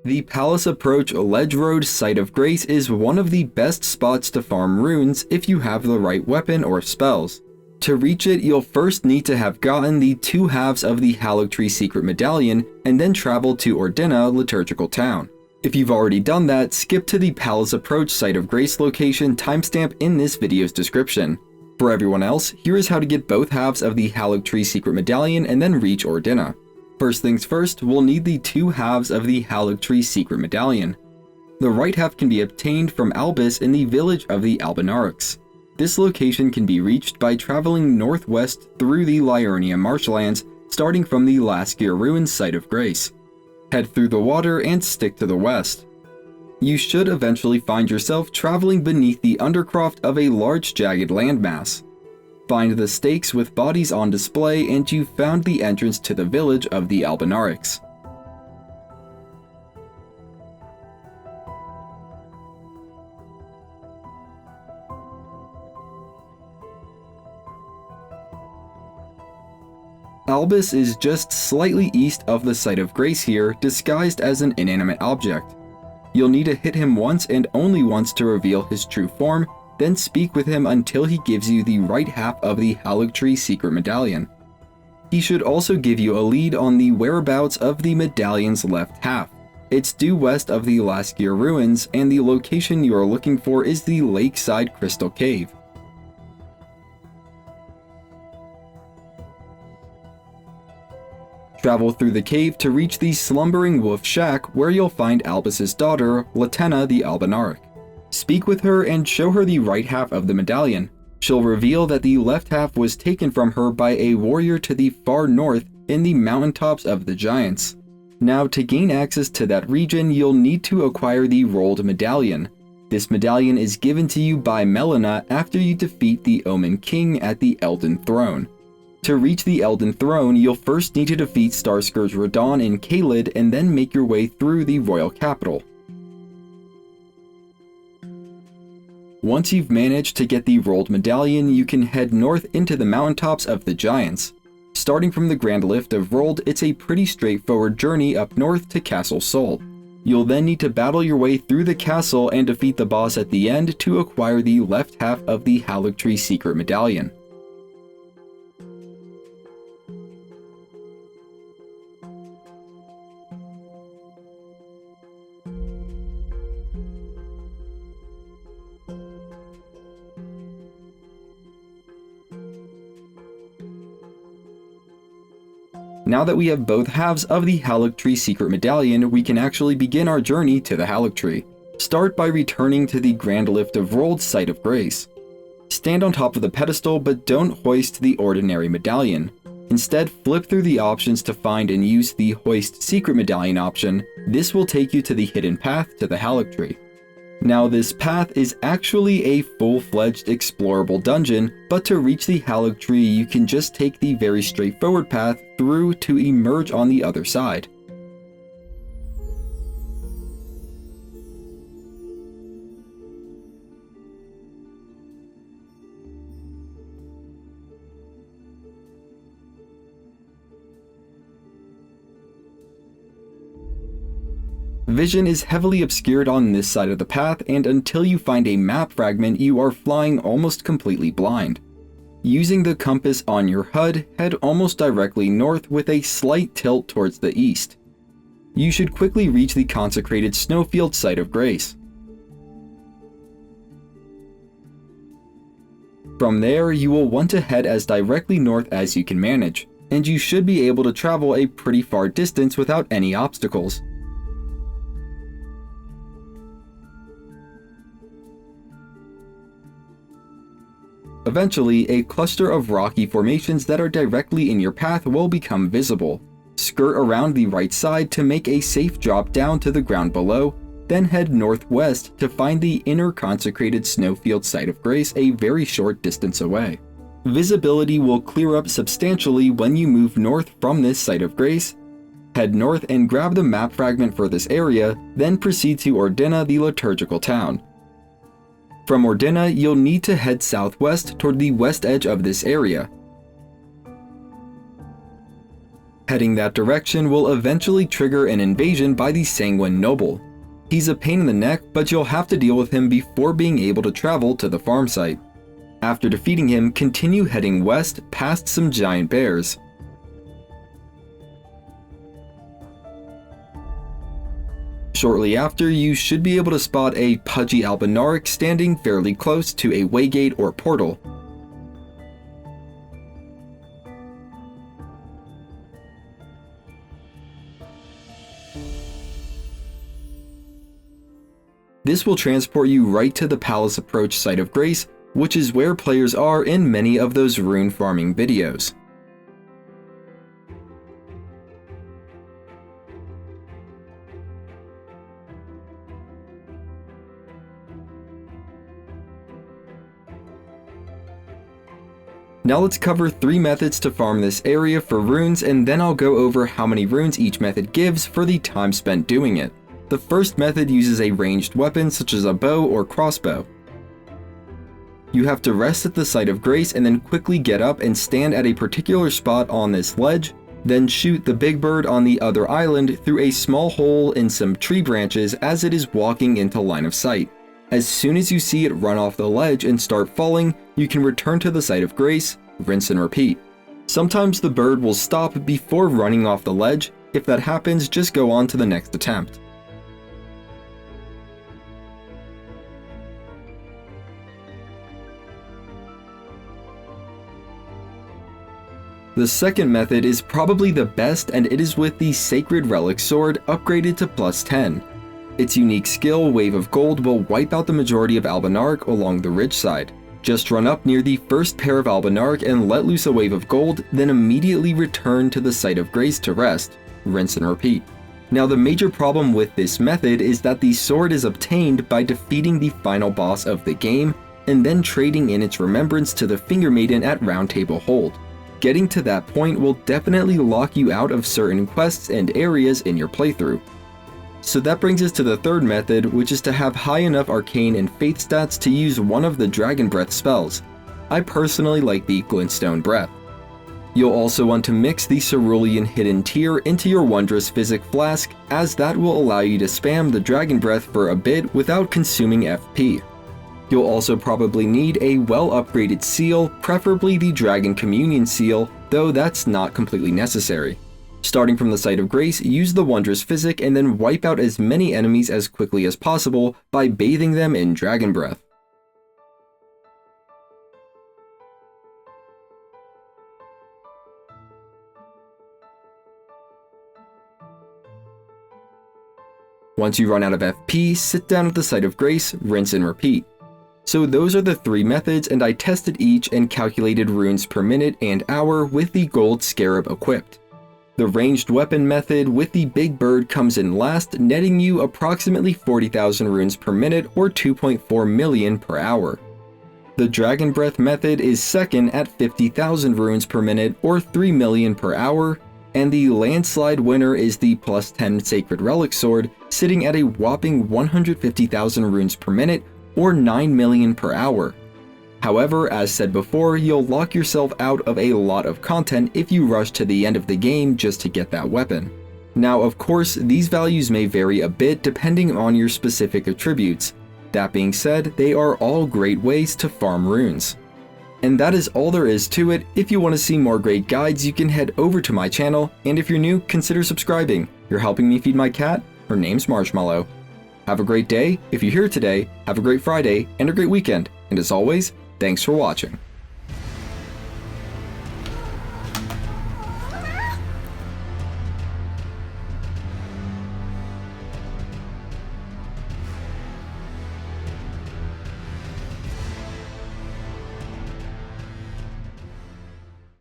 The Palace Approach Ledge Road Site of Grace is one of the best spots to farm runes if you have the right weapon or spells. To reach it, you'll first need to have gotten the 2 halves of the Haligtree Secret Medallion and then travel to Ordina, Liturgical Town. If you've already done that, skip to the Palace Approach Site of Grace location timestamp in this video's description. For everyone else, here is how to get both halves of the Haligtree Secret Medallion and then reach Ordina. First things first, we'll need the 2 halves of the Haligtree Secret Medallion. The right half can be obtained from Albis in the village of the Albinaurics. This location can be reached by traveling northwest through the Liurnia marshlands, starting from the Laskir Ruins Site of Grace. Head through the water and stick to the west. You should eventually find yourself traveling beneath the undercroft of a large jagged landmass. Find the stakes with bodies on display and you've found the entrance to the village of the Albinaurics. Albis is just slightly east of the Site of Grace here, disguised as an inanimate object. You'll need to hit him once and only once to reveal his true form, then speak with him until he gives you the right half of the Haligtree Secret Medallion. He should also give you a lead on the whereabouts of the medallion's left half. It's due west of the Laskir Ruins, and the location you are looking for is the Lakeside Crystal Cave. Travel through the cave to reach the Slumbering Wolf Shack, where you'll find Albus's daughter, Latenna the Albinauric. Speak with her and show her the right half of the medallion. She'll reveal that the left half was taken from her by a warrior to the far north in the mountaintops of the Giants. Now, to gain access to that region, you'll need to acquire the Rolled Medallion. This medallion is given to you by Melina after you defeat the Omen King at the Elden Throne. To reach the Elden Throne, you'll first need to defeat Starscourge Radahn in Caelid and then make your way through the royal capital. Once you've managed to get the Rolled Medallion, you can head north into the mountaintops of the Giants. Starting from the Grand Lift of Rolled, it's a pretty straightforward journey up north to Castle Sol. You'll then need to battle your way through the castle and defeat the boss at the end to acquire the left half of the Haligtree Secret Medallion. Now that we have both halves of the Haligtree Secret Medallion, we can actually begin our journey to the Haligtree. Start by returning to the Grand Lift of Rolled Site of Grace. Stand on top of the pedestal, but don't hoist the ordinary medallion. Instead, flip through the options to find and use the Hoist Secret Medallion option. This will take you to the hidden path to the Haligtree. Now, this path is actually a full-fledged explorable dungeon, but to reach the Haligtree you can just take the very straightforward path through to emerge on the other side. Vision is heavily obscured on this side of the path, and until you find a map fragment, you are flying almost completely blind. Using the compass on your HUD, head almost directly north with a slight tilt towards the east. You should quickly reach the Consecrated Snowfield Site of Grace. From there, you will want to head as directly north as you can manage, and you should be able to travel a pretty far distance without any obstacles. Eventually, a cluster of rocky formations that are directly in your path will become visible. Skirt around the right side to make a safe drop down to the ground below, then head northwest to find the inner Consecrated Snowfield Site of Grace a very short distance away. Visibility will clear up substantially when you move north from this Site of Grace. Head north and grab the map fragment for this area, then proceed to Ordina, the liturgical town. From Ordina, you'll need to head southwest toward the west edge of this area. Heading that direction will eventually trigger an invasion by the Sanguine Noble. He's a pain in the neck, but you'll have to deal with him before being able to travel to the farm site. After defeating him, continue heading west past some giant bears. Shortly after, you should be able to spot a pudgy Albinauric standing fairly close to a waygate or portal. This will transport you right to the Palace Approach Site of Grace, which is where players are in many of those rune farming videos. Now let's cover 3 methods to farm this area for runes, and then I'll go over how many runes each method gives for the time spent doing it. The first method uses a ranged weapon such as a bow or crossbow. You have to rest at the Site of Grace and then quickly get up and stand at a particular spot on this ledge, then shoot the big bird on the other island through a small hole in some tree branches as it is walking into line of sight. As soon as you see it run off the ledge and start falling, you can return to the Site of Grace, rinse and repeat. Sometimes the bird will stop before running off the ledge. If that happens, just go on to the next attempt. The second method is probably the best, and it is with the Sacred Relic Sword upgraded to +10. Its unique skill, Wave of Gold, will wipe out the majority of Albinauric along the ridge side. Just run up near the first pair of Albinauric and let loose a Wave of Gold, then immediately return to the Site of Grace to rest, rinse and repeat. Now the major problem with this method is that the sword is obtained by defeating the final boss of the game, and then trading in its remembrance to the Finger Maiden at Round Table Hold. Getting to that point will definitely lock you out of certain quests and areas in your playthrough. So that brings us to the third method, which is to have high enough arcane and faith stats to use one of the Dragon Breath spells. I personally like the Glintstone Breath. You'll also want to mix the Cerulean Hidden Tear into your Wondrous Physic Flask, as that will allow you to spam the Dragon Breath for a bit without consuming FP. You'll also probably need a well-upgraded seal, preferably the Dragon Communion seal, though that's not completely necessary. Starting from the Site of Grace, use the Wondrous Physic and then wipe out as many enemies as quickly as possible by bathing them in Dragon Breath. Once you run out of FP, sit down at the Site of Grace, rinse and repeat. So those are the 3 methods, and I tested each and calculated runes per minute and hour with the gold scarab equipped. The ranged weapon method with the big bird comes in last, netting you approximately 40,000 runes per minute or 2.4 million per hour. The Dragon Breath method is second at 50,000 runes per minute or 3 million per hour, and the landslide winner is the +10 Sacred Relic Sword, sitting at a whopping 150,000 runes per minute or 9 million per hour. However, as said before, you'll lock yourself out of a lot of content if you rush to the end of the game just to get that weapon. Now, of course, these values may vary a bit depending on your specific attributes. That being said, they are all great ways to farm runes. And that is all there is to it. If you want to see more great guides, you can head over to my channel, and if you're new, consider subscribing. You're helping me feed my cat. Her name's Marshmallow. Have a great day. If you're here today, have a great Friday and a great weekend. And as always, thanks for watching.